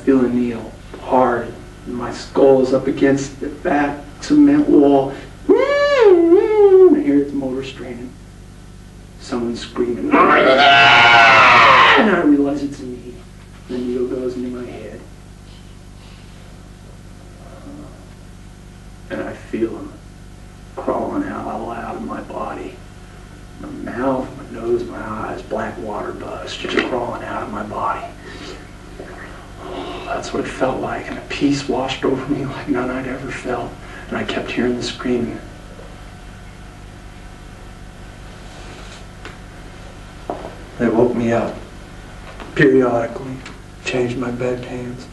feel a kneel hard. My skull is up against the back cement wall. I hear its motor straining. Someone's screaming. And I realize it's me. The needle goes into my head. And I feel them crawling out all out of my body. My mouth, my nose, my eyes, black water buzz just crawling out of my body. That's what it felt like, and a peace washed over me like none I'd ever felt. And I kept hearing the screaming. They woke me up periodically, changed my bedpans.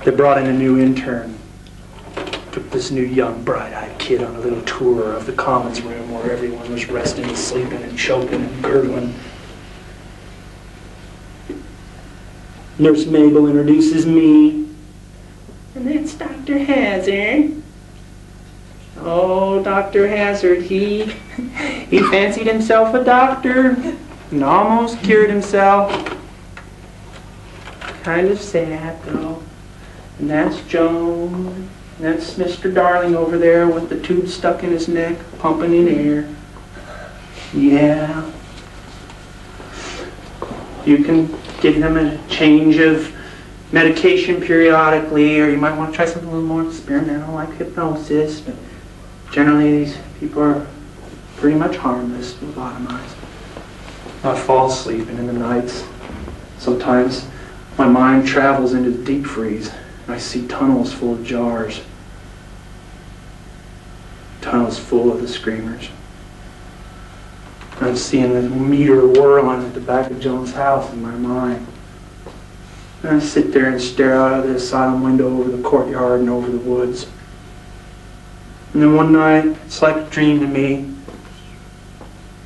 They brought in a new intern. Took this new young bright-eyed kid on a little tour of the commons room where everyone was resting and sleeping and choking and gurgling. Nurse Mabel introduces me. And that's Dr. Hazard. Oh, Dr. Hazard, he fancied himself a doctor and almost cured himself. Kind of sad, though. And that's Joan. That's Mr. Darling over there with the tube stuck in his neck, pumping in air. Yeah. You can give them a change of medication periodically, or you might want to try something a little more experimental like hypnosis. But generally, these people are pretty much harmless, lobotomized. I fall asleep, and in the nights, sometimes my mind travels into the deep freeze. I see tunnels full of jars. Tunnels full of the screamers. I'm seeing the meter whirling at the back of Joan's house in my mind. And I sit there and stare out of the asylum window over the courtyard and over the woods. And then one night, it's like a dream to me.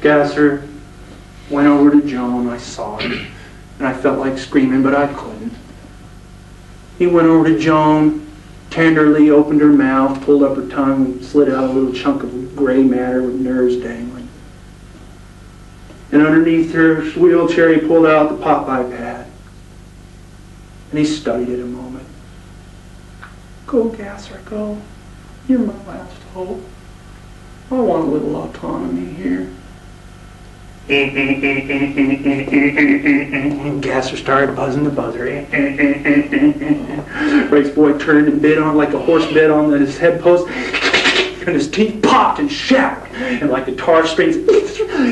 Gasser went over to Joan. I saw it. And I felt like screaming, but I couldn't. He went over to Joan, tenderly opened her mouth, pulled up her tongue, and slid out a little chunk of gray matter with nerves dangling. And underneath her wheelchair, he pulled out the Popeye pad. And he studied it a moment. Go, Gasser, go. You're my last hope. I want a little autonomy here. And Gasser started buzzing the buzzer. Race boy turned and bit on like a horse bit on his head post, and his teeth popped and shattered, and like guitar strings,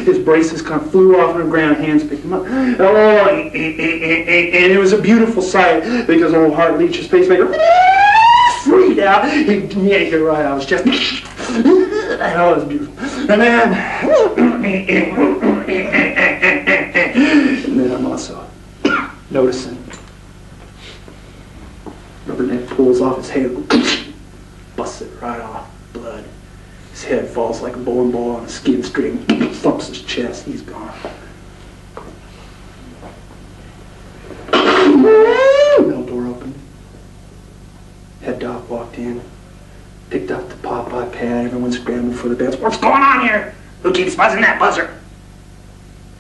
his braces kind of flew off on the ground. Hands picked him up. Oh, and it was a beautiful sight because old Hart Leach's pacemaker freaked out. He yanked it right out of his chest. That was beautiful. And then I'm also noticing Rubberneck pulls off his hair, busts it right off, blood. His head falls like a bowling ball on a skin string, thumps his chest, he's gone. Middle door opened. Head doc walked in, picked up the Popeye pad, everyone scrambled for the beds. What's going on here? Who keeps buzzing that buzzer?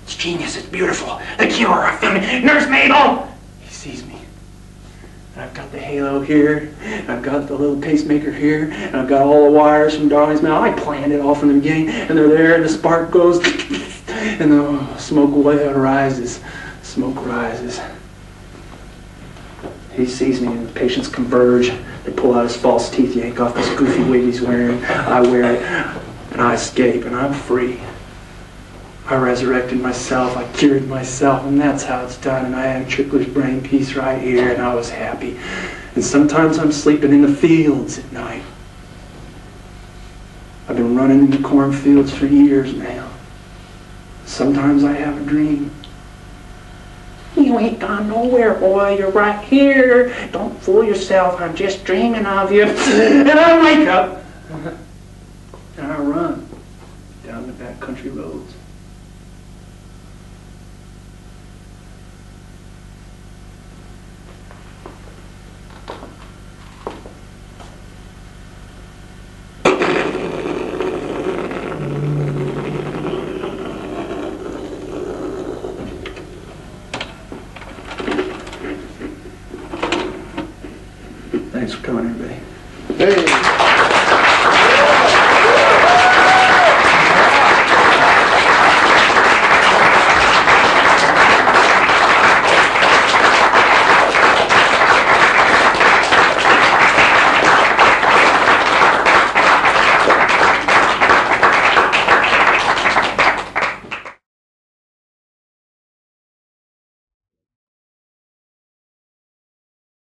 It's genius, it's beautiful. The cure, I found it. Nurse Mabel! He sees me. And I've got the halo here, and I've got the little pacemaker here, and I've got all the wires from Darling's mouth. I planned it all from the beginning, and they're there, and the spark goes, and the smoke rises. Smoke rises. He sees me, and the patients converge. They pull out his false teeth, yank off this goofy wig he's wearing. I wear it, and I escape, and I'm free. I resurrected myself, I cured myself, and that's how it's done. And I had Trickler's brain piece right here, and I was happy. And sometimes I'm sleeping in the fields at night. I've been running in the cornfields for years now. Sometimes I have a dream. You ain't gone nowhere, boy. You're right here. Don't fool yourself. I'm just dreaming of you. And I wake up. And I run down the back country roads. Thanks for coming, everybody. Hey.